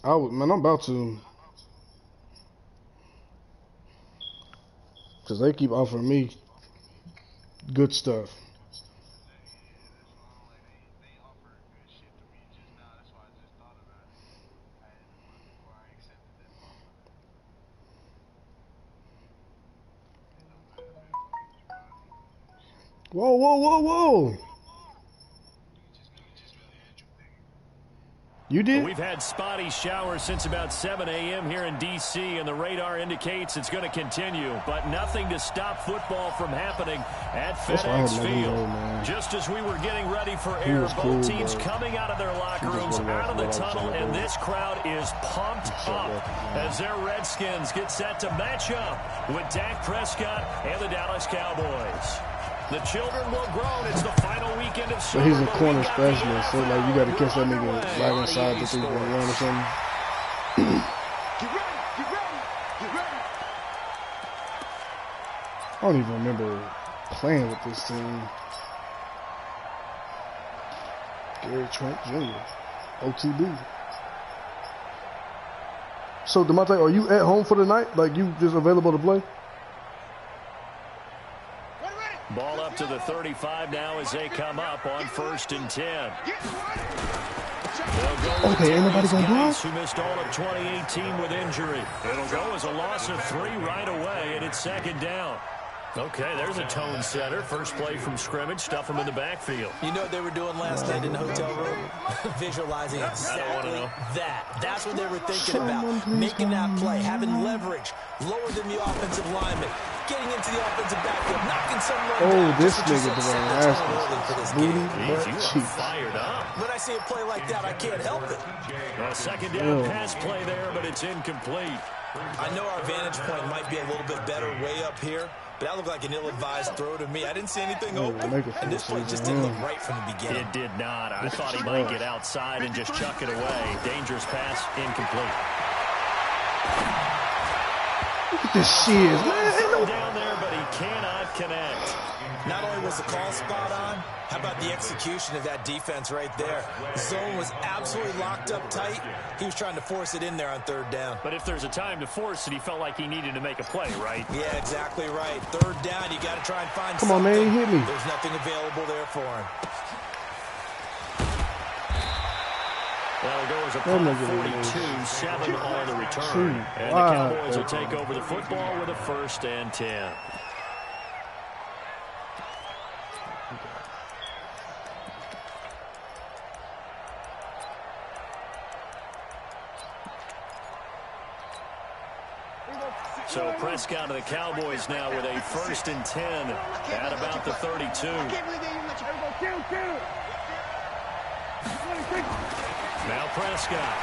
Man, I'm about to. Because they keep offering me good stuff. Whoa, whoa, whoa, whoa. You did? We've had spotty showers since about 7 a.m. here in D.C., and the radar indicates it's going to continue, but nothing to stop football from happening at FedEx Field. Just as we were getting ready for air, both teams coming out of their locker rooms, out of the tunnel, and this crowd is pumped up as their Redskins get set to match up with Dak Prescott and the Dallas Cowboys. The children will grow. It's the final weekend of summer. But he's a corner specialist, so like you got to catch that nigga right inside the 3-point run or something. I don't even remember playing with this team. Gary Trent Jr., OTB. So, DeMonte, are you at home for the night? Like, you just available to play? Ball up to the 35 now as they come up on 1st and 10. Okay, ain't nobody gonna block? Who missed all of 2018 with injury. It'll go as a loss of 3 right away, and it's 2nd down. Okay, there's a tone setter. First play from scrimmage, stuff him in the backfield. You know what they were doing last night in the hotel room? Visualizing exactly that. That's what they were thinking about. Making that play, having leverage, lower than the offensive lineman, getting into the offensive backfield, knocking someone down. This nigga doing nasty. Booty, butt, cheek. Fired up. When I see a play like that, I can't help it. A 2nd down pass play there, but it's incomplete. I know our vantage point might be a little bit better way up here, but that looked like an ill-advised throw to me. I didn't see anything open, and this play just didn't look right from the beginning. It did not. I thought he might get outside and just chuck it away. Dangerous pass, incomplete. Look at this shit, man. Down there, but he cannot connect. Not only was the call spot on, how about the execution of that defense right there? The zone was absolutely locked up tight. He was trying to force it in there on 3rd down. But if there's a time to force it, he felt like he needed to make a play, right? Yeah, exactly right. 3rd down, you got to try and find something. Come on, man, he hit me. There's nothing available there for him. That'll go as a punt, 42-7 on the return. And the Cowboys will take over the football with a 1st and 10. So Prescott of the Cowboys now with a 1st and 10 at about the 32. Now Prescott.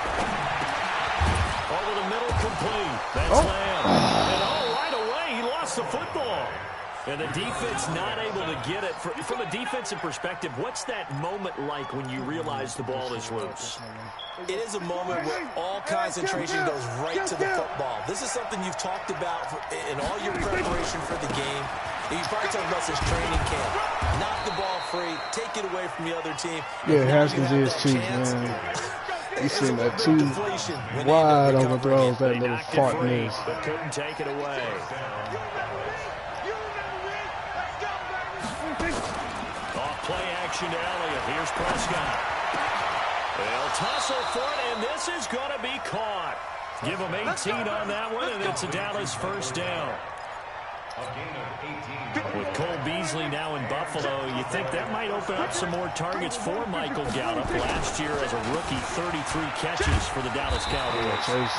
Over the middle, complete. That's Lamb. And right away, he lost the football. And the defense not able to get it. From a defensive perspective, what's that moment like when you realize the ball is loose? It is a moment where all concentration goes right to the football. This is something you've talked about in all your preparation for the game. You probably talked about since training camp. Knock the ball free, take it away from the other team. Yeah, Haskins is too, man. He's seen that too wide overthrows, that little fart miss. But couldn't take it away. Off play action to Elliott. Here's Prescott. They'll tussle for it, and this is going to be caught. Give him 18 on that one, and it's a Dallas 1st down. With Cole Beasley now in Buffalo, you think that might open up some more targets for Michael Gallup. Last year as a rookie, 33 catches for the Dallas Cowboys.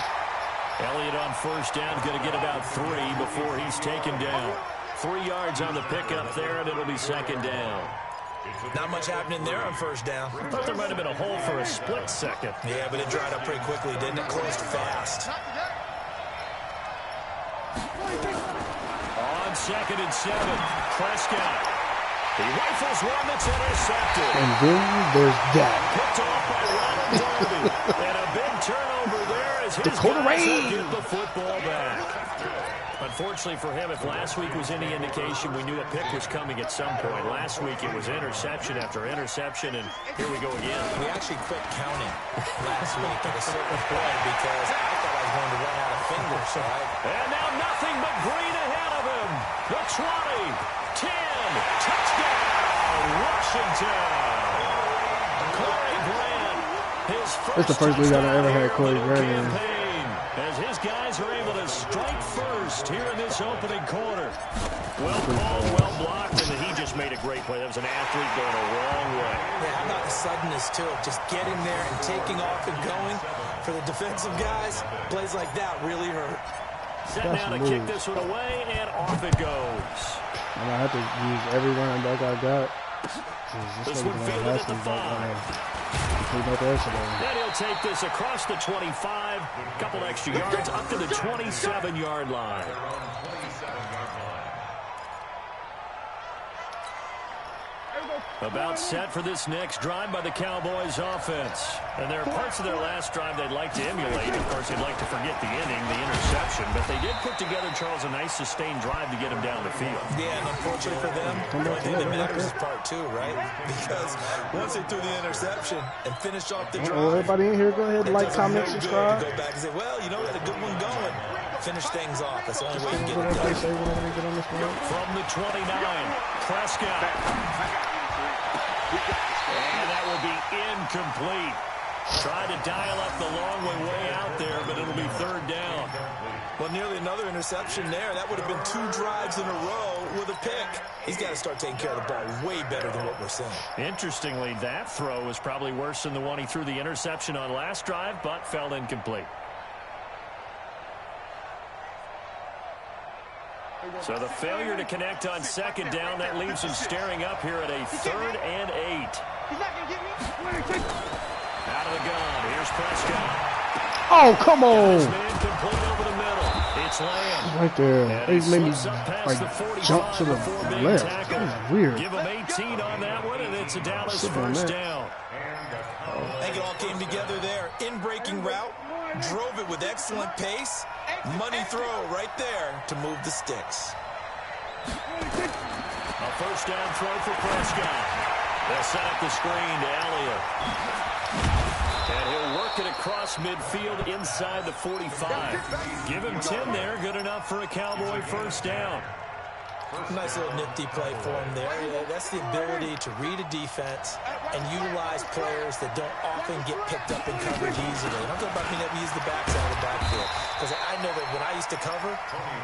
Elliott on 1st down, going to get about 3 before he's taken down. 3 yards on the pickup there, and it'll be 2nd down. Not much happening there on 1st down. Thought there might have been a hole for a split second. Yeah, but it dried up pretty quickly, didn't it? Closed fast. On 2nd and 7, Prescott. He rifles one that's intercepted. And then there's that. Picked off by Ronald Darby. And a big turnover there as his Dakota guys Rain get the football back. Unfortunately for him, if last week was any indication, we knew a pick was coming at some point. Last week it was interception after interception, and here we go again. We actually quit counting last week at a certain point because I thought I was going to run out of fingers. Right? And now nothing but green ahead of him. The 20, 10, touchdown, Washington. Corey Grant, his first It's the first league I've ever had Corey Grant in. As his guys are able to strike first here in this opening quarter. Well called, well blocked, and he just made a great play. That was an athlete going a long way. Yeah, how about the suddenness, too? Just getting there and taking off and going. For the defensive guys, plays like that really hurt. Set now to kick this one away, and off it goes. And I have to use every running back I got. This one fielded at the 5. Then he'll take this across the 25, couple extra yards up to the 27-yard line. About set for this next drive by the Cowboys offense. And there are parts of their last drive they'd like to emulate. Of course, they'd like to forget the inning, the interception. But they did put together, Charles, a nice sustained drive to get him down the field. Yeah, and unfortunately for them, the only thing that matters is part 2, right? Because once they threw the interception and finished off the drive. Everybody in here, go ahead, like, comment, subscribe. Go back and say, well, you know, we had a good one going. Finish things off. That's the only way you get it done. From the 29, Prescott. And that will be incomplete. Tried to dial up the long way out there, but it'll be third down. Well, nearly another interception there. That would have been 2 drives in a row with a pick. He's got to start taking care of the ball way better than what we're seeing. Interestingly, that throw was probably worse than the one he threw the interception on last drive, but fell incomplete. So the failure to connect on second down, that leaves him staring up here at a 3rd and 8. Out of the gun, here's Prescott. Oh, come on. Incomplete over the middle. It's Lamb. Right there. They made me like jump to the left. That was weird. Give him 18 on that one, and it's a Dallas first down. I think it all came together there. In-breaking route. Drove it with excellent pace. Money throw right there to move the sticks. A first down throw for Prescott. They'll set up the screen to Elliott. And he'll work it across midfield inside the 45. Give him 10 there. Good enough for a Cowboy first down. Nice little nifty play for him there. That's the ability to read a defense and utilize players that don't often get picked up in coverage easily. And I'm talking about being able to use the backside of the backfield. Because I know that when I used to cover,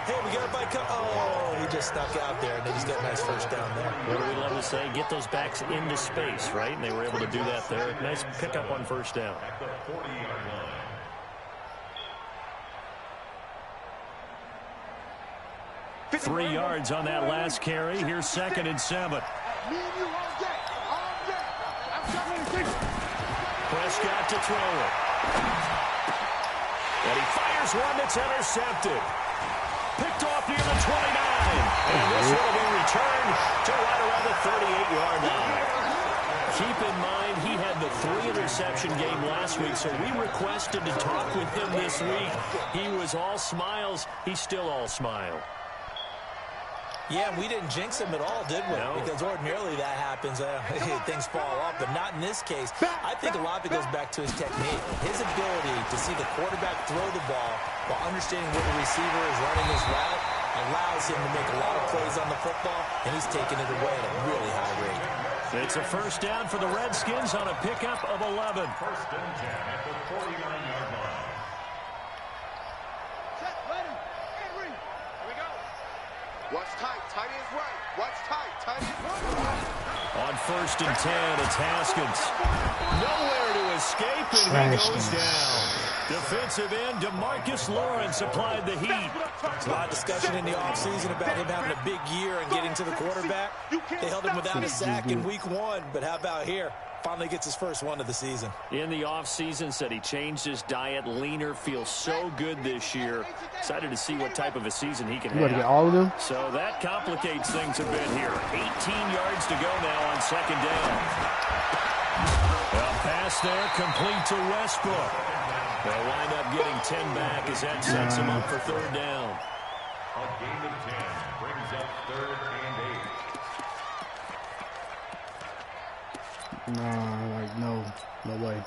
hey, we got a bike. Oh, he just snuck out there, and they just got a nice first down there. What do we love to say? Get those backs into space, right? And they were able to do that there. Nice pickup on first down. 3 yards on that last carry. Here's 2nd and 7. Prescott to throw it. And he fires one that's intercepted. Picked off near the 29. And this will be returned to right around the 38-yard line. Keep in mind, he had the 3-interception game last week, so we requested to talk with him this week. He was all smiles. He's still all smile. Yeah, we didn't jinx him at all, did we? No. Because ordinarily that happens. Things fall off, but not in this case. I think a lot of it goes back to his technique. His ability to see the quarterback throw the ball while understanding where the receiver is running his route allows him to make a lot of plays on the football, and he's taking it away at a really high rate. It's a first down for the Redskins on a pickup of 11. First and 10 at the 49-yard line. Watch tight. Tight is right. Watch tight. Tight is right. On first and 10, it's Haskins. Nowhere to escape, and he goes down. Defensive end DeMarcus Lawrence applied the heat. There's a lot of discussion in the offseason about him having a big year and getting to the quarterback. They held him without a sack in week 1, but how about here? Finally gets his first one of the season. In the offseason, said he changed his diet, leaner, feels so good this year. Excited to see what type of a season he can have. You got to get all of them? So that complicates things a bit here. 18 yards to go now on second down. A pass there, complete to Westbrook. They'll wind up getting 10 back as that sets him up for third down. A gain of 10 brings up 3rd and 8. Nah, like, no way.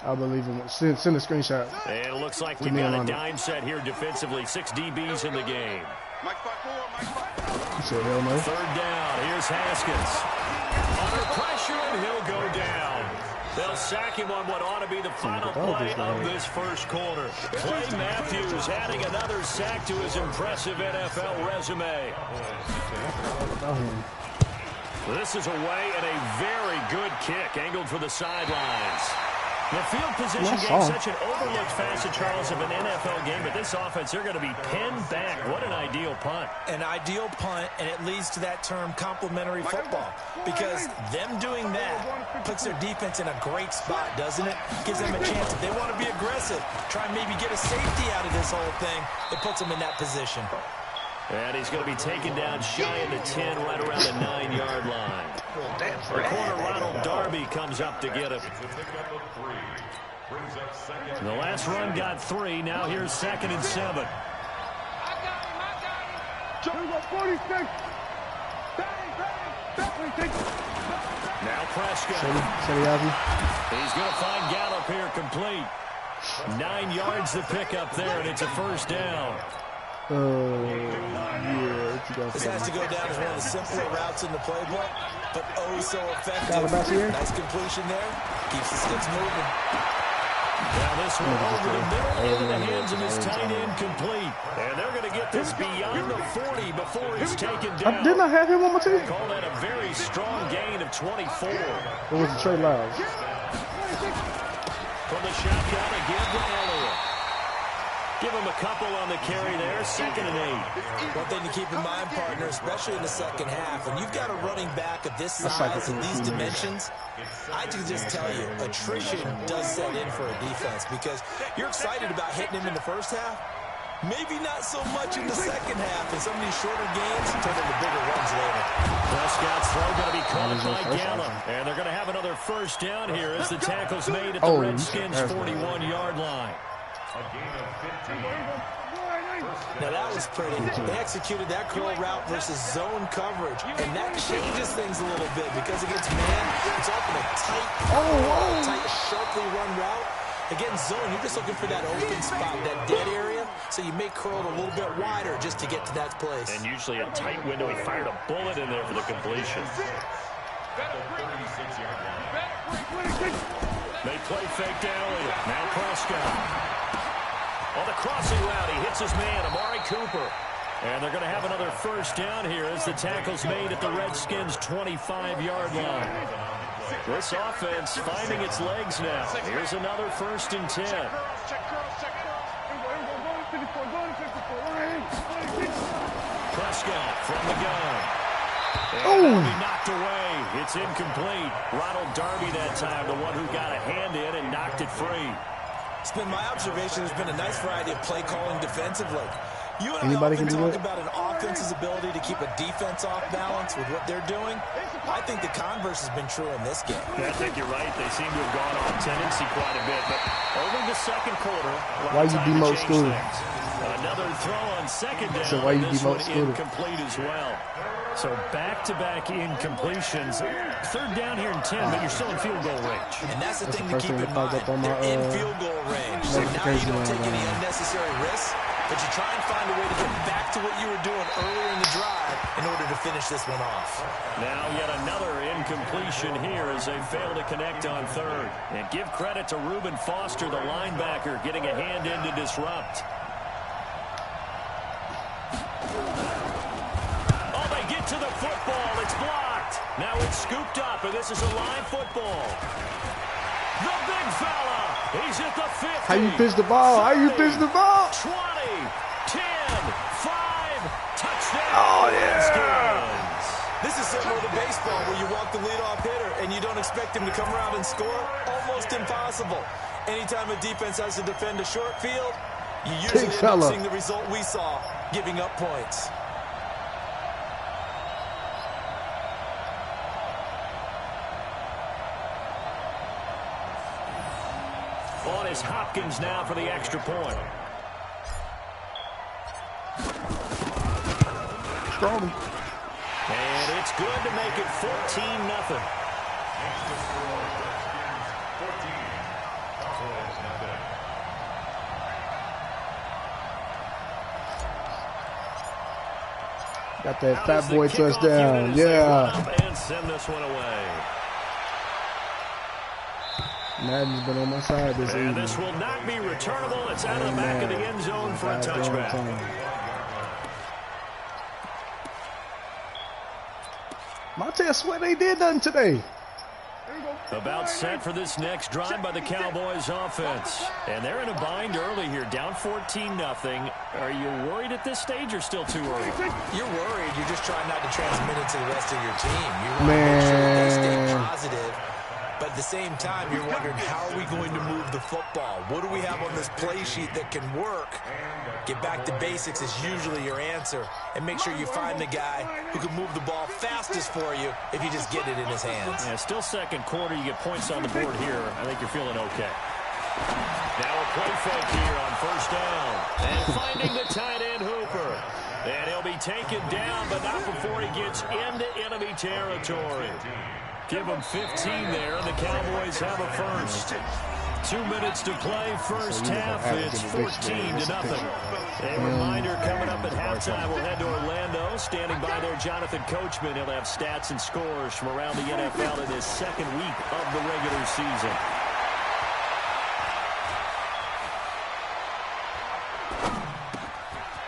I believe him. Send a screenshot. And it looks like we've got a dime set here defensively. 6 DBs in the game. He said, hell no. 3rd down. Here's Haskins. Under pressure, and he'll go down. They'll sack him on what ought to be the final play of this first quarter. Clay Matthews adding another sack to his impressive NFL resume. This is away and a very good kick angled for the sidelines. The field position game such an overlooked facet, Charles, of an NFL game, but this offense, they're going to be pinned back. What an ideal punt. An ideal punt, and it leads to that term complementary football, because them doing that puts their defense in a great spot, doesn't it? Gives them a chance. If they want to be aggressive, try and maybe get a safety out of this whole thing, it puts them in that position. And he's going to be taken down shy of the 10, right around the 9-yard line. The corner, Ronald Darby, comes up to get him. The last run got 3. Now here's 2nd and 7. Now Prescott. He's going to find Gallup here complete. 9 yards to pick up there, and it's a 1st down. This has to go down as one of the simpler routes in the playbook, but oh so effective. Nice completion there. Keeps the sticks moving. Now this one over the middle into the hands of his tight end complete. And they're going to get this beyond the 40 before he's taken down. Didn't I have him on my team? Call that a very strong gain of 24. It was Trey Lyles. From the shotgun again to Elliott. Give him a couple on the carry there, 2nd and 8. One thing to keep in mind, partner, especially in the second half, when you've got a running back of this size and these dimensions, I can just tell you, attrition does set in for a defense, because you're excited about hitting him in the first half, maybe not so much in the second half, and some of these shorter games turn into bigger runs later. Prescott's throw going to be caught by Gallup, and they're going to have another 1st down here as the tackle's made at the Redskins' 41-yard line. Now that was pretty. They executed that curl route versus zone coverage, and that changes things a little bit, because against man, it's often a tight, sharply run route. Against zone, you're just looking for that open spot, that dead area, so you may curl it a little bit wider just to get to that place. And usually a tight window. He fired a bullet in there for the completion. They play fake to Elliott. Now Prescott. On the crossing route, he hits his man, Amari Cooper. And they're going to have another 1st down here as the tackle's made at the Redskins' 25-yard line. This offense finding its legs now. Here's another 1st and 10. Prescott from the gun. And he knocked away. It's incomplete. Ronald Darby that time, the one who got a hand in and knocked it free. It's been my observation, there's been a nice variety of play calling defensively. You and Anybody I often can do talk it? about an offense's ability to keep a defense off balance with what they're doing. I think the converse has been true in this game. I think you're right. They seem to have gone off tendency quite a bit. But over the second quarter, why you demote Scooter? Another throw on 2nd down. So why you demote Scooter? Incomplete as well. So back-to-back incompletions. 3rd down here and 10, but you're still in field goal range. And that's the thing to keep in mind. They're in field goal range. So now you don't take any unnecessary risks, but you try and find a way to get back to what you were doing earlier in the drive in order to finish this one off. Now yet another incompletion here as they fail to connect on 3rd. And give credit to Reuben Foster, the linebacker, getting a hand in to disrupt. To the football, it's blocked. Now it's scooped up, and this is a line football. The big fella, he's at the 50. How you pitch the ball? 30, How you pitch the ball? 20, 10, 5, touchdown. Oh, yeah. This is similar to baseball where you walk the leadoff hitter and you don't expect him to come around and score. Almost impossible. Anytime a defense has to defend a short field, you usually end up seeing the result we saw, giving up points. On is Hopkins now for the extra point. strong. And it's good to make it 14-0. Got that fat boy touchdown. Yeah. And send this one away. Madden's been on my side this evening. And this will not be returnable. It's out of the back of the end zone for a touchback. Montez Sweat ain't did nothing today. About set for this next drive by the Cowboys offense. And they're in a bind early here, down 14-0. Are you worried at this stage or still too early? You're worried. You're just trying not to transmit it to the rest of your team. You want to make sure they stay positive. But at the same time, you're wondering, how are we going to move the football? What do we have on this play sheet that can work? Get back to basics is usually your answer. And make sure you find the guy who can move the ball fastest for you if you just get it in his hands. Yeah, still second quarter. You get points on the board here. I think you're feeling okay. Now a play fake here on first down. And finding the tight end Hooper. And he'll be taken down, but not before he gets into enemy territory. Give them 15 there, and the Cowboys have a first. 2 minutes to play first half. It's 14-0. A reminder coming up at halftime, we'll head to Orlando. Standing by there, Jonathan Coachman. He'll have stats and scores from around the NFL in his second week of the regular season.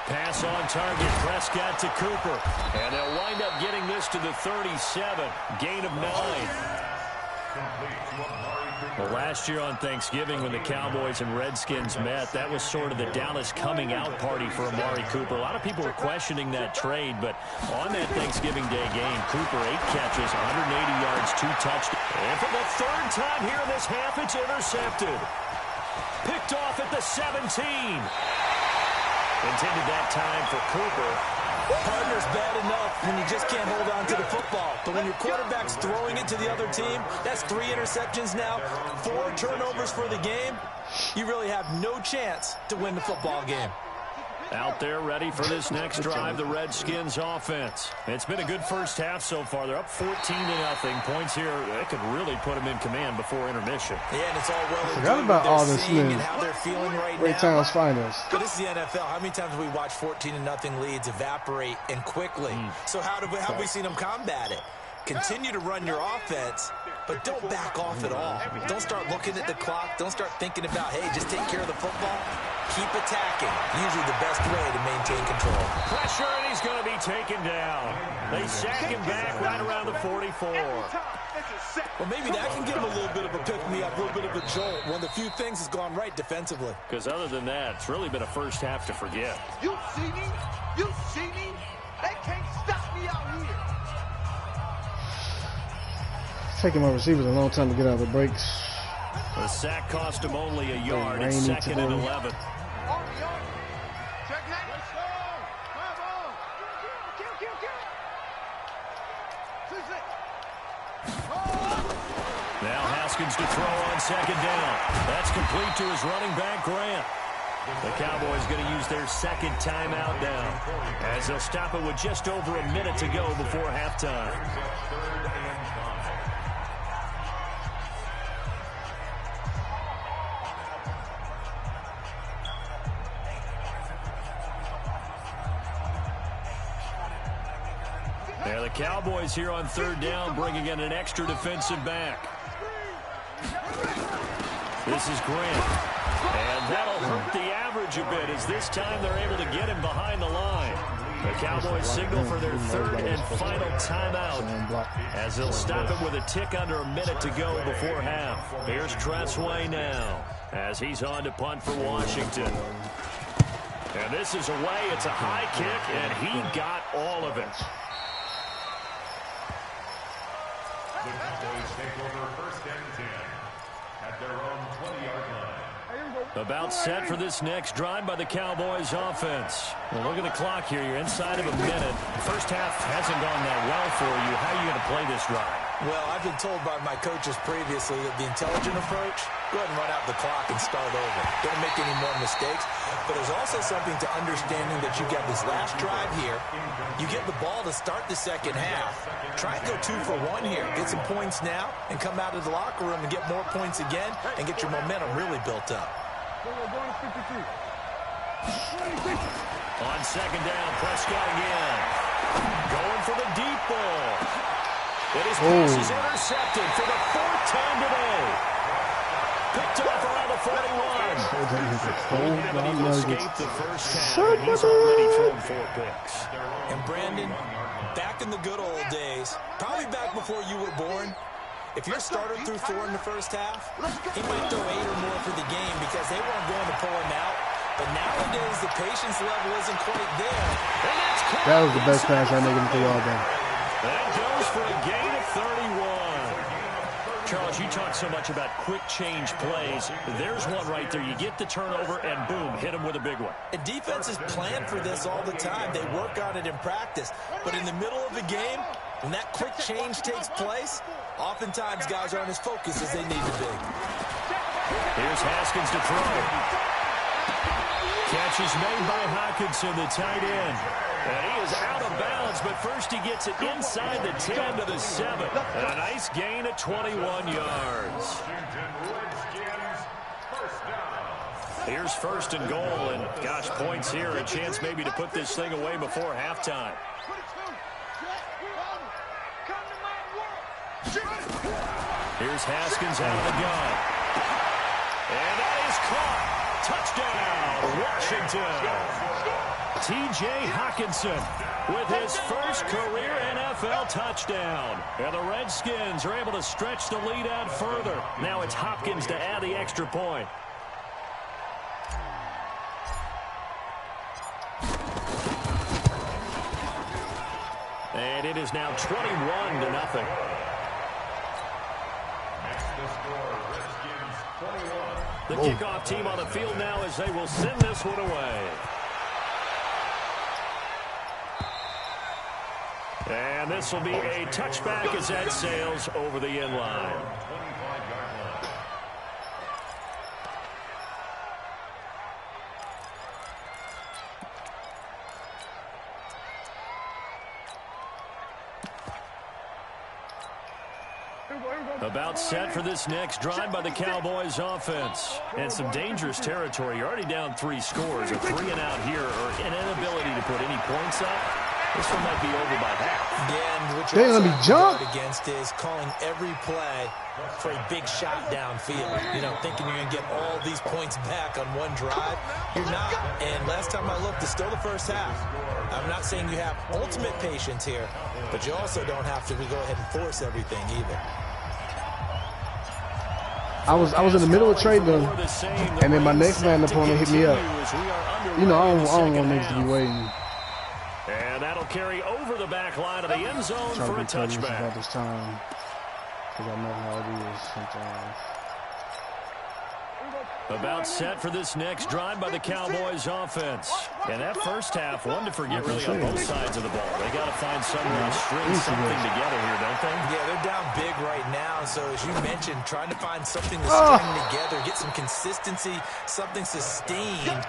Pass on target, Prescott to Cooper. And they'll wind up getting this to the 37. Gain of 9. Well, last year on Thanksgiving when the Cowboys and Redskins met, that was sort of the Dallas coming out party for Amari Cooper. A lot of people were questioning that trade, but on that Thanksgiving Day game, Cooper 8 catches, 180 yards, 2 touchdowns. And for the third time here in this half, it's intercepted. Picked off at the 17. Intended that time for Cooper. Partner's bad enough when you just can't hold on to the football. But when your quarterback's throwing it to the other team, that's 3 interceptions now, 4 turnovers for the game. You really have no chance to win the football game. Out there ready for this next drive, the Redskins offense. It's been a good first half so far. They're up 14-0. Points here, that could really put them in command before intermission. Yeah, and it's all well and forgot good about what all they're this seeing news. and how they're feeling right Great now. Times Finest. But this is the NFL. How many times have we watched 14-0 leads evaporate and quickly? So how have we seen them combat it? Continue to run your offense, but don't back off at all. Don't start looking at the clock. Don't start thinking about, hey, just take care of the football. Keep attacking. Usually the best way to maintain control. Pressure, and he's going to be taken down. They sack him back right around the 44. Well, maybe that can give him a little bit of a pick-me-up, a little bit of a jolt. One of the few things has gone right defensively. Because other than that, it's really been a first half to forget. You see me? You see me? They can't stop me out here. Taking my receivers a long time to get out of the breaks. The sack cost him only a yard. It's 2nd and 11. Now Haskins to throw on 2nd down. That's complete to his running back, Grant. The Cowboys going to use their 2nd timeout now, as they'll stop it with just over a minute to go before halftime. There the Cowboys here on 3rd down, bringing in an extra defensive back. This is Grant. And that'll hurt the average a bit, as this time they're able to get him behind the line. The Cowboys signal for their 3rd and final timeout, as they'll stop it with a tick under a minute to go before half. Here's Tressway now, as he's on to punt for Washington. And this is away. It's a high kick, and he got all of it. The Cowboys take over 1st and 10 at their own 20-yard line. About set for this next drive by the Cowboys offense. Well, look at the clock here. You're inside of a minute. First half hasn't gone that well for you. How are you going to play this drive? Well, I've been told by my coaches previously that the intelligent approach, go ahead and run out the clock and start over. Don't make any more mistakes. But there's also something to understanding that you get this last drive here. You get the ball to start the second half. Try and go 2 for 1 here. Get some points now and come out of the locker room and get more points again and get your momentum really built up. On second down, Prescott again. Going for the deep ball. But his pass is intercepted for the 4th time today. Picked off around the 41. Escaped the first half, and he's already thrown 4 picks. And Brandon, back in the good old days, probably back before you were born, if your starter threw 4 in the first half, he might throw 8 or more for the game because they weren't going to pull him out. But nowadays, the patience level isn't quite there. That was the best pass I nigga threw all day. That goes for a gain of 31. Charles, you talk so much about quick change plays. There's one right there. You get the turnover, and boom, hit him with a big one. And defenses plan for this all the time. They work on it in practice. But in the middle of a game, when that quick change takes place, oftentimes guys aren't as focused as they need to be. Here's Haskins to throw. Catch is made by Hockenson, the tight end. And he is out of bounds, but first he gets it inside the 10 to the 7. And a nice gain of 21 yards. Here's 1st and goal, and gosh, points here. A chance maybe to put this thing away before halftime. Here's Haskins out of the gun. And that is caught. Touchdown, Washington. T.J. Hockenson with his first career NFL touchdown. And the Redskins are able to stretch the lead out further. Now it's Hopkins to add the extra point. And it is now 21-0. The kickoff team on the field now as they will send this one away. And this will be a touchback as that sails over the end line. About set for this next drive by the Cowboys offense. And some dangerous territory. You're already down 3 scores. A 3-and-out here or an inability to put any points up. This one might be over by half. Yeah, and what you're also guard against is calling every play for a big shot downfield. You know, thinking you're going to get all these points back on one drive. You're not. And last time I looked, it's still the first half. I'm not saying you have ultimate patience here, but you also don't have to go ahead and force everything either. I was in the middle of trading them, and then my next man opponent hit me up. You know, I don't want niggas to be waiting. And that'll carry over the back line of the end zone for a touchback. About this time, because I know how it is sometimes. About set for this next drive by the Cowboys offense. And that first half, one to forget really on both sides of the ball. They got to find somewhere to string something together here, don't they? Yeah, they're down big right now. So as you mentioned, trying to find something to string together, get some consistency, something sustained,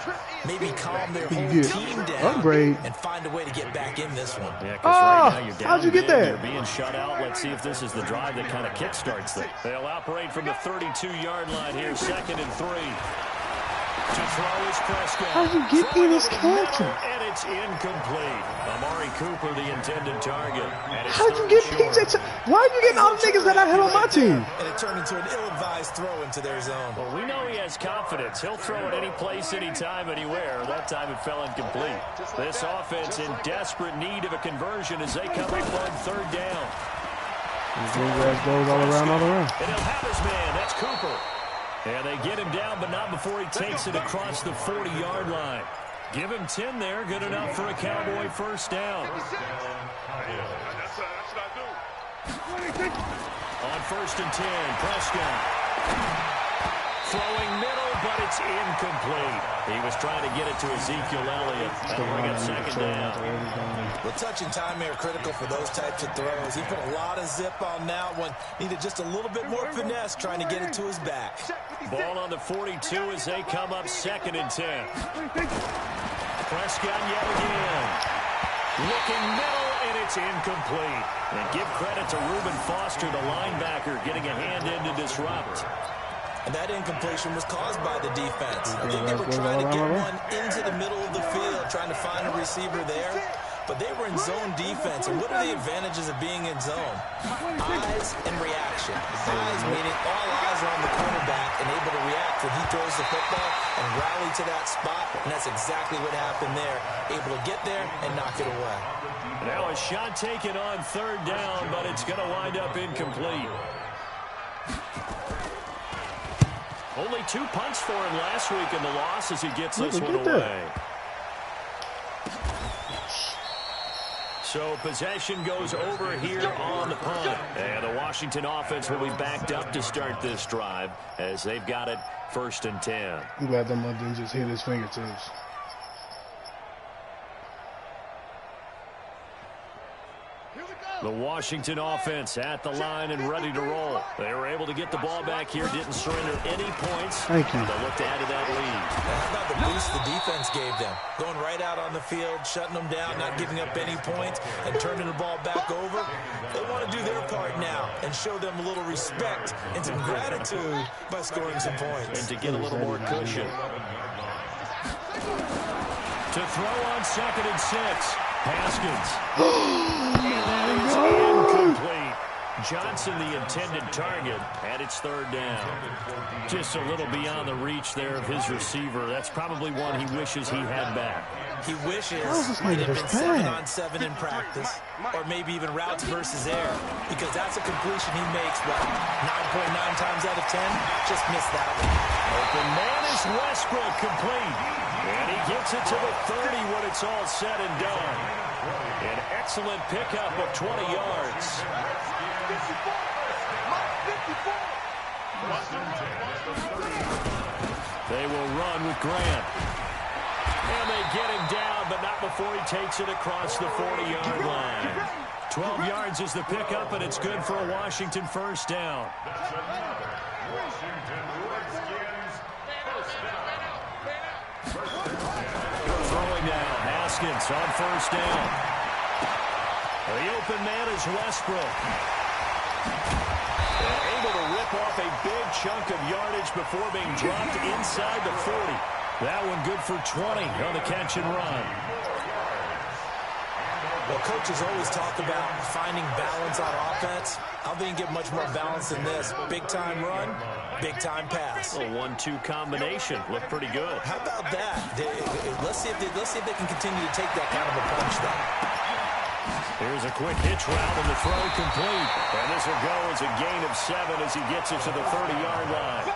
maybe calm their whole team down and find a way to get back in this one. Yeah, because right now you're down how'd you get there? You're being shut out. Let's see if this is the drive that kind of kickstarts them. They'll operate from the 32-yard line here, 2nd and 3. To throw is Prescott. How'd you get in this catch? And it's incomplete. Amari Cooper, the intended target. How'd you get PJ? Why are you getting all the niggas that I had on my team? And it turned into an ill-advised throw into their zone. Well, we know he has confidence. He'll throw it any place, anytime, anywhere. That time it fell incomplete. This offense in desperate need of a conversion as they come up on 3rd down. Grass goes all around. And he'll have his man. That's Cooper. And they get him down, but not before he takes it across the 40-yard line. Give him 10 there. Good enough for a Cowboy first down. On 1st and 10, Prescott. Throwing middle, but it's incomplete. He was trying to get it to Ezekiel Elliott. That'll bring it second down. Well, touch and time are critical for those types of throws. He put a lot of zip on that one. Needed just a little bit more finesse trying to get it to his back. Ball on the 42 as they come up 2nd and 10. Prescott yet again. Looking middle, and it's incomplete. And give credit to Reuben Foster, the linebacker, getting a hand in to disrupt. And that incompletion was caused by the defense. I think they were trying to get one into the middle of the field, trying to find a receiver there. But they were in zone defense. And what are the advantages of being in zone? Eyes and reaction. Eyes meaning all eyes are on the quarterback and able to react when he throws the football and rally to that spot. And that's exactly what happened there. Able to get there and knock it away. Now a shot taken on 3rd down, but it's going to wind up incomplete. Only 2 punts for him last week in the loss as he gets this one away. So possession goes over here on the punt. And the Washington offense will be backed up to start this drive as they've got it 1st and 10. I'm glad that mother didn't just hit his fingertips. The Washington offense at the line and ready to roll. They were able to get the ball back here, didn't surrender any points. Thank you. They'll look to add to that lead. How about the boost the defense gave them? Going right out on the field, shutting them down, not giving up any points, and turning the ball back over. They want to do their part now and show them a little respect and some gratitude by scoring some points. And to get a little more cushion. To throw on 2nd and 6. Haskins. And that is incomplete. Johnson, the intended target, and it's 3rd down. Just a little beyond the reach there of his receiver. That's probably one he wishes he had back. He wishes it had been 7-on-7 in practice, or maybe even routes versus air, because that's a completion he makes, what, 9.9 times out of 10? Just missed that one. Open man is Westbrook, complete. And he gets it to the 30 when it's all said and done. An excellent pickup of 20 yards. They will run with Grant. And they get him down, but not before he takes it across the 40-yard line. 12 yards is the pickup, and it's good for a Washington 1st down. Throwing now, Haskins on 1st down. The open man is Westbrook. And able to rip off a big chunk of yardage before being dropped inside the 40. That one good for 20 on the catch and run. Well, coaches always talk about finding balance on offense. I don't think you get much more balance than this. Big-time run, big-time pass. A 1-2 combination. Looked pretty good. How about that? Let's see if they can continue to take that kind of a punch, though. Here's a quick hitch route and the throw complete. And this will go as a gain of 7 as he gets it to the 30-yard line.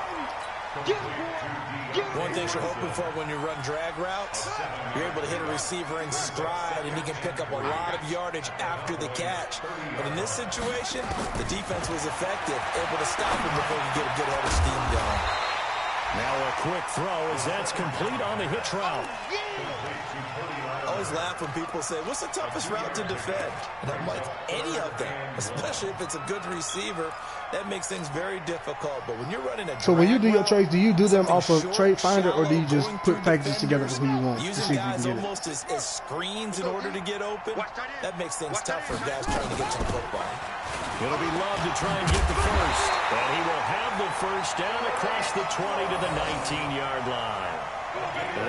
One thing you're hoping for when you run drag routes, you're able to hit a receiver in stride, and he can pick up a lot of yardage after the catch. But in this situation, the defense was effective, able to stop him before he get a good head of steam going. Now a quick throw as that's complete on the hitch route. I always laugh when people say, what's the toughest route to defend? And I'm like, any of them, especially if it's a good receiver. That makes things very difficult. But when you're running a so when you do your route, trades, do you do them off of short, Trade Finder, or do you just shallow, put going packages through together for who you want to using see if you guys can get it? almost as screens in order to get open? That makes things tough for guys trying to get to the football. It'll be Love to try and get the first. And he will have the 1st down across the 20 to the 19-yard line.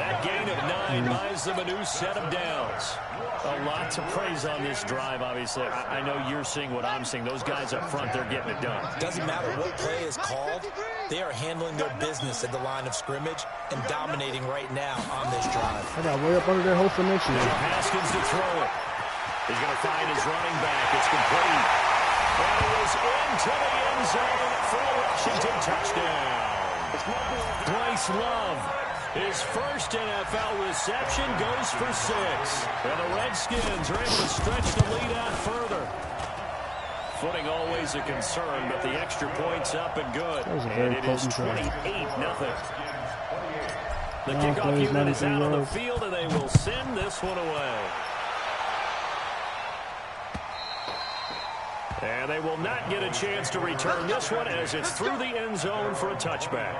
That gain of 9 buys them a new set of downs. A lot to praise on this drive, obviously. I know you're seeing what I'm seeing. Those guys up front, they're getting it done. Doesn't matter what play is called. They are handling their business at the line of scrimmage and dominating right now on this drive. I got way up under that hole for next year. Now Haskins to throw it. He's going to find his running back. It's complete. And he is into the end zone for a Washington touchdown. Bryce Love. His first NFL reception goes for 6. And the Redskins are able to stretch the lead out further. footing always a concern, but the extra point's up and good. And it is 28-0. The kickoff unit is out on the field, and they will send this one away. And they will not get a chance to return this one as it's through the end zone for a touchback.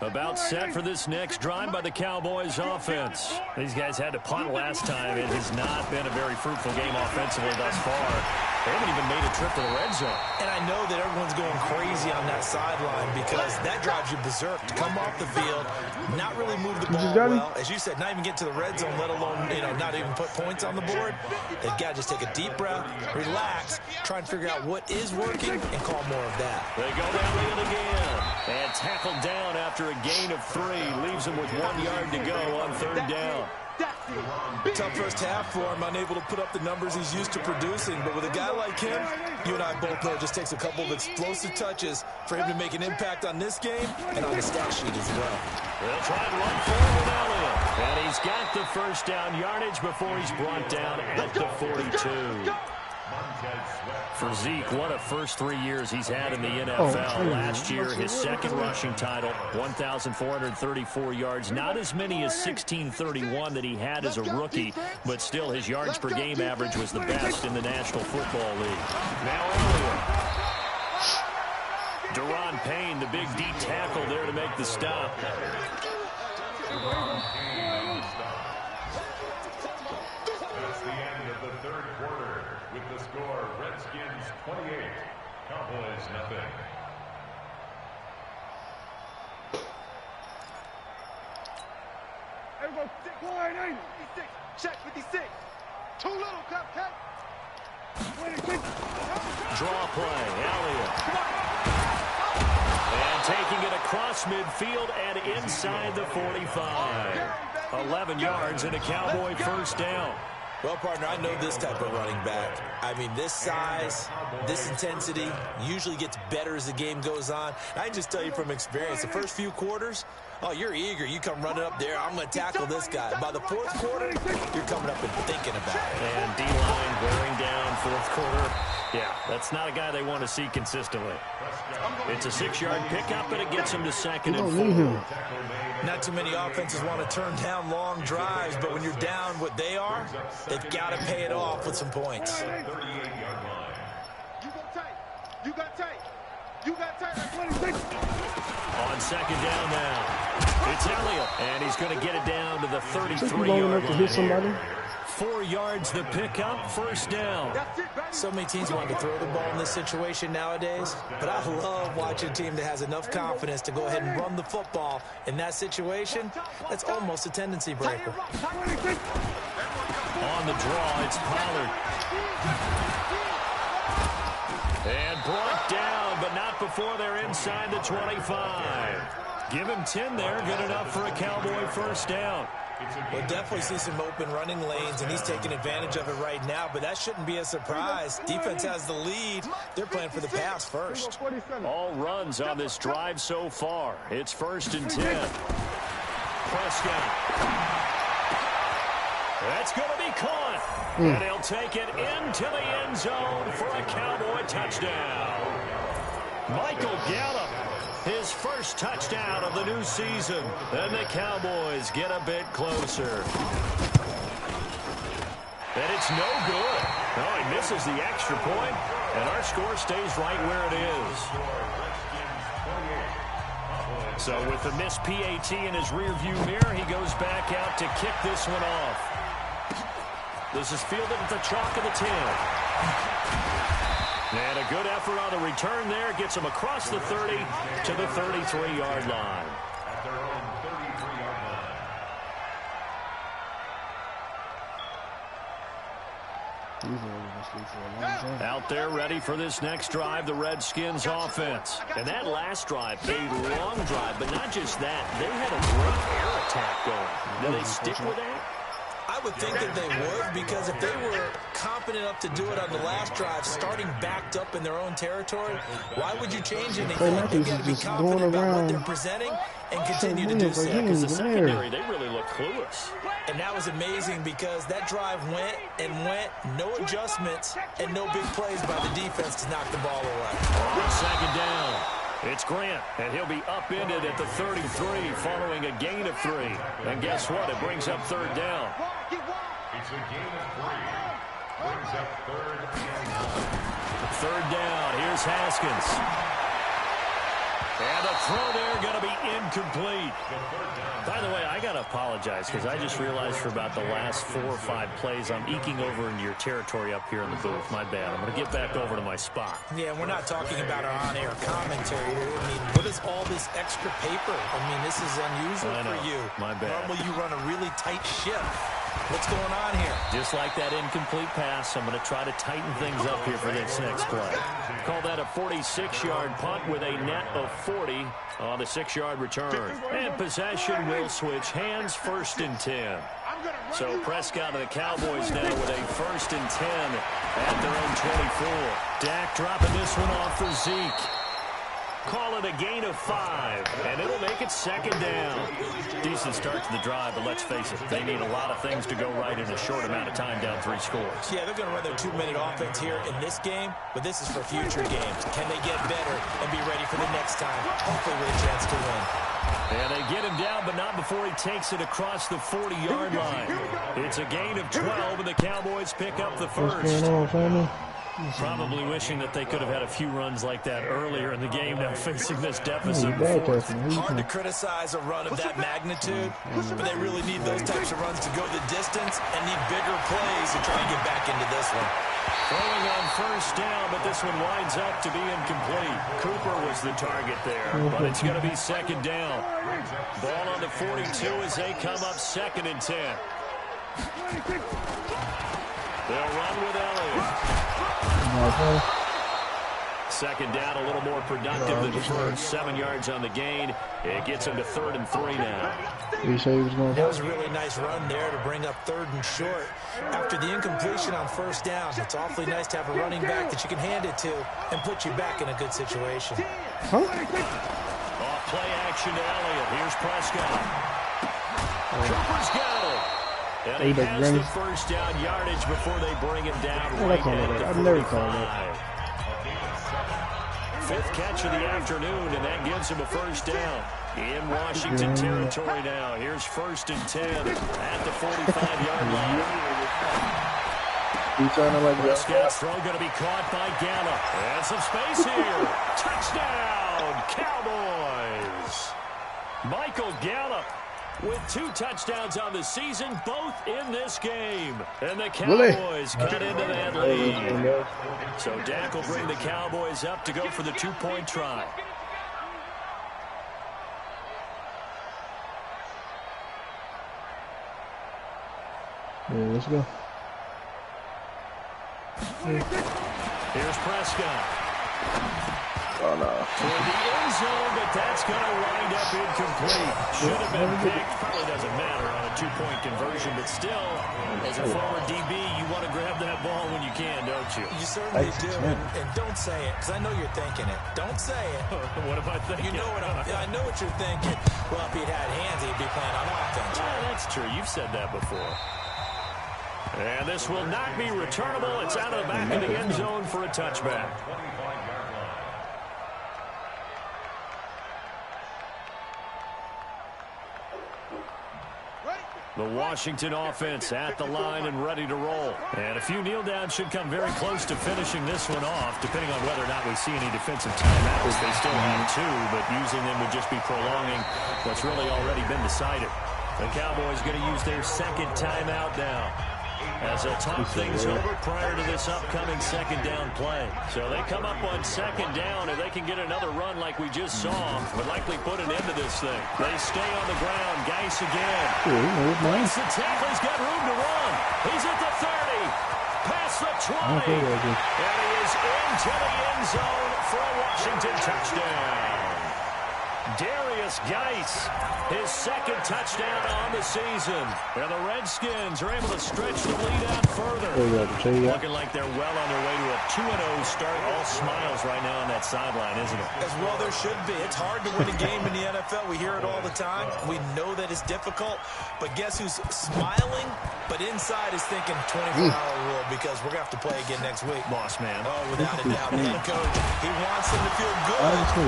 About set for this next drive by the Cowboys offense. These guys had to punt last time. It has not been a very fruitful game offensively thus far. They haven't even made a trip to the red zone. And I know that everyone's going crazy on that sideline because that drives you berserk to come off the field, not really move the ball well. As you said, not even get to the red zone, let alone, not even put points on the board. They've got to just take a deep breath, relax, try and figure out what is working, and call more of that. They go down the end again. And tackled down after a gain of 3. Leaves him with 1 yard to go on 3rd down. Tough first half for him, unable to put up the numbers he's used to producing. But with a guy like him, you and I both know it just takes a couple of explosive touches for him to make an impact on this game and on the stat sheet as well. They'll try and run forward with Elliott. And he's got the first down yardage before he's brought down at the 42. For Zeke, what a first 3 years he's had in the NFL. Last year, his second rushing title, 1,434 yards. Not as many as 1,631 that he had as a rookie, but still his yards per game average was the best in the National Football League. Now Elliott. Daron Payne, the big D tackle there to make the stop. That's the end of the 3rd quarter. With the score, Redskins 28, Cowboys nothing. Everyone, 6-1-8, 56, check 56. Too little, cupcake. Draw play, Elliott. And taking it across midfield and inside the 45. 11 yards and a Cowboy first down. Well, partner, I know this type of running back. I mean, this size, this intensity usually gets better as the game goes on. I can just tell you from experience, the first few quarters, oh, you're eager. You come running up there. I'm going to tackle this guy. By the 4th quarter, you're coming up and thinking about it. And D-line wearing down 4th quarter. Yeah, that's not a guy they want to see consistently. It's a 6-yard pickup, and it gets him to 2nd and 4. Not too many offenses want to turn down long drives, but when you're down what they are, they've got to pay it off with some points. You go tight. You got tight. You got tight like 26. On 2nd down now. It's Elliott, and he's going to get it down to the 33-yard line. 4 yards the pickup, 1st down. So many teams want to throw the ball in this situation nowadays, but I love watching a team that has enough confidence to go ahead and run the football. In that situation, that's almost a tendency breaker. On the draw, it's Pollard. And brought down, but not before they're inside the 25. Give him 10 there, good enough for a Cowboy first down. We'll definitely see some open running lanes, and he's taking advantage of it right now, but that shouldn't be a surprise. Defense has the lead. They're playing for the pass first. All runs on this drive so far. It's 1st and 10. Prescott. That's going to be caught. And he'll take it into the end zone for a Cowboy touchdown. Michael Gallup. His first touchdown of the new season. And the Cowboys get a bit closer. And it's no good. Oh, he misses the extra point, and our score stays right where it is. So with the missed PAT in his rearview mirror, he goes back out to kick this one off. This is fielded at the chalk of the 10. And a good effort on the return there. Gets him across the 30 to the 33-yard line. At their own 33-yard line. Out there ready for this next drive, the Redskins offense. And that last drive, a long drive, but not just that. They had a great air attack going. Do they stick with that? I would think that they would, because if they were confident enough to do it on the last drive, starting backed up in their own territory, why would you change anything? They've got to be confident about what they're presenting and continue to do so. Because the secondary, they really look clueless. And that was amazing because that drive went and went, no adjustments, and no big plays by the defense to knock the ball away. On second down, it's Grant, and he'll be upended at the 33 following a gain of 3. And guess what? It brings up third down. It's a gain of 3. Brings up Third down, here's Haskins. And the throw there going to be incomplete. By the way, I got to apologize because I just realized for about the last 4 or 5 plays I'm eking over into your territory up here in the booth. My bad. I'm going to get back over to my spot. Yeah, we're not talking about our on-air commentary here. I mean, what is all this extra paper? I mean, this is unusual for you. My bad. Normally you run a really tight ship. What's going on here? Just like that incomplete pass, I'm going to try to tighten things up here for this next play. Call that a 46-yard punt with a net of 40 on the 6-yard return. And possession will switch hands, 1st and 10. So Prescott and the Cowboys now with a 1st and 10 at their own 24. Dak dropping this one off for Zeke. Call it a gain of 5, and it'll make it 2nd down. Decent start to the drive, but let's face it, they need a lot of things to go right in a short amount of time down 3 scores. Yeah, they're going to run their 2-minute offense here in this game, but this is for future games. Can they get better and be ready for the next time, hopefully with a chance to win? And they get him down, but not before he takes it across the 40-yard line. It's a gain of 12, and the Cowboys pick up the first. What's going on, family? Probably wishing that they could have had a few runs like that earlier in the game, now facing this deficit before. Hard to criticize a run of that magnitude, but they really need those types of runs to go the distance and need bigger plays to try and get back into this one. Throwing on 1st down, but this one winds up to be incomplete. Cooper was the target there, but it's going to be 2nd down. Ball on the 42 as they come up 2nd and 10. They'll run with Elliott. 2nd down, a little more productive than first. 7 yards on the gain. It gets him to 3rd and 3 now. That was a really nice run there to bring up 3rd and short. After the incompletion on 1st down, it's awfully nice to have a running back that you can hand it to and put you back in a good situation. Off play action to Elliott. Here's Prescott. Cooper's got it. And he has the 1st down yardage before they bring him down right at the 45. 5th catch of the afternoon, and that gives him a 1st down. In Washington territory now. Here's 1st and 10 at the 45-yard line. Prescott's throw going to be caught by Gallup. And some space here. Touchdown, Cowboys. Michael Gallup with 2 touchdowns on the season, both in this game. And the Cowboys cut into that lead. So Dak will bring the Cowboys up to go for the 2-point try. Yeah, let's go. Here's Prescott. Oh, no. Toward the end zone, but that's going to wind up incomplete. Should have been picked. Probably doesn't matter on a 2-point conversion, but still, as a forward DB, you want to grab that ball when you can, don't you? You certainly do, and don't say it, because I know you're thinking it. Don't say it. What am I thinking? You know I know what you're thinking. Well, if he'd had hands, he'd be playing on offense. Yeah, that's true. You've said that before. And this will not be returnable. It's out of the back of the end zone for a touchback. The Washington offense at the line and ready to roll. And a few kneel downs should come very close to finishing this one off, depending on whether or not we see any defensive timeouts. They still have 2, but using them would just be prolonging what's really already been decided. The Cowboys going to use their 2nd timeout now, as they'll talk things over prior to this upcoming 2nd down play. So they come up on 2nd down. If they can get another run like we just saw, would likely put an end to this thing. They stay on the ground. Geis again. Breaks the tackle. He's got room to run. He's at the 30. Past the 20. And he is into the end zone for a Washington touchdown. Darius Geis, his second touchdown on the season. And the Redskins are able to stretch the lead out further. Looking like they're well on their way to a 2-0 start. All smiles right now on that sideline, isn't it? As well there should be. It's hard to win a game in the NFL. We hear it all the time. We know that it's difficult. But guess who's smiling? But inside is thinking 24-hour rule because we're going to have to play again next week. Boss man. Oh, without a doubt. The head coach, he wants them to feel good.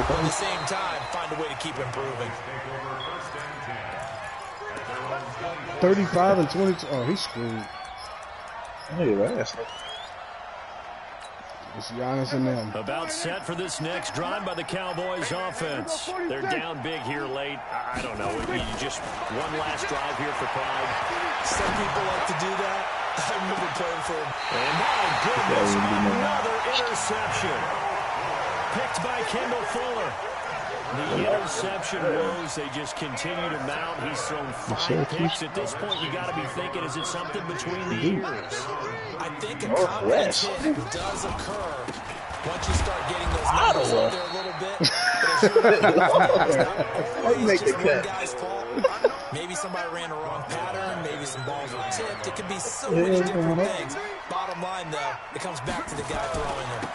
But at the same time, find a way to keep improving. 35 and 22. Oh, he's screwed. Hey, that's It's Giannis and them. About set for this next drive by the Cowboys offense. They're down big here late. I don't know. Just one last drive here for pride. Some people like to do that. I remember playing for him. And my goodness, another interception. Picked by Kendall Fuller. The interception woes, they just continue to mount. He's thrown 5 picks. At this point, you got to be thinking, is it something between the ears? I think a confidence hit does occur once you start getting those numbers up there a little bit. But it's just one guy's fault. Maybe somebody ran the wrong pattern. Maybe some balls were tipped. It could be so many different things. Bottom line, though, it comes back to the guy throwing them.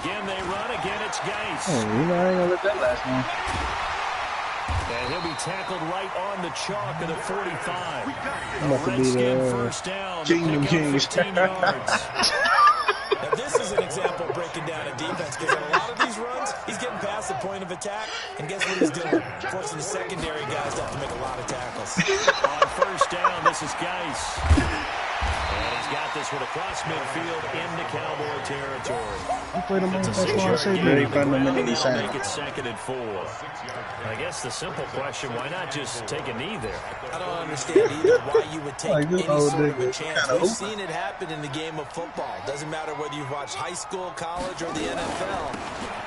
Again, they run. Again, it's Geis. I ain't gonna let that last one. And he'll be tackled right on the chalk of the 45. About to be Redskin first down. Kingdom Kings. 15 yards. Now, this is an example of breaking down a defense because in a lot of these runs, he's getting past the point of attack, and guess what he's doing? Forcing the secondary guys to have to make a lot of tackles. On first down, this is Geis. And he's got this one across midfield into Cowboy territory. He played him on It's a that line. 6-yard Say gain on the ground, and they'll Make make it 2nd and 4. I guess the simple question, why not just take a knee there? I don't understand either why you would take Like, any this old sort of a nigga chance. kinda We've open. seen it happen in the game of football. Doesn't matter whether you've watched high school, college, or the NFL.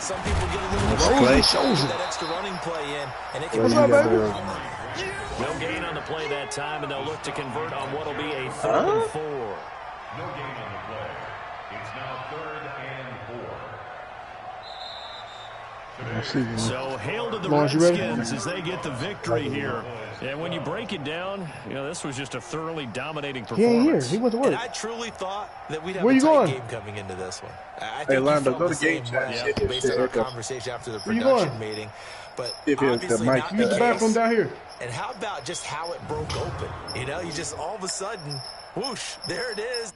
Some people get a little Clay. get that extra running play in, and it can What's be up, baby? No gain on the play that time, and they'll look to convert on what will be a 3rd and 4. No gain on the play. It's now 3rd and 4. So hail to the Lawrence, you ready? Redskins as they get the victory here. And when you break it down, this was just a thoroughly dominating He ain't here. performance. He went to And work. I truly thought that we'd have Where a you tight going? game coming into this one. I think Hey, you Lando, felt go the to game same chat. way See if based it's on our shit. conversation after the Where you production going? meeting. But If it was the obviously mic, not you the Use the case. bathroom down here. And how about just how it broke open? You just all of a sudden, whoosh, there it is.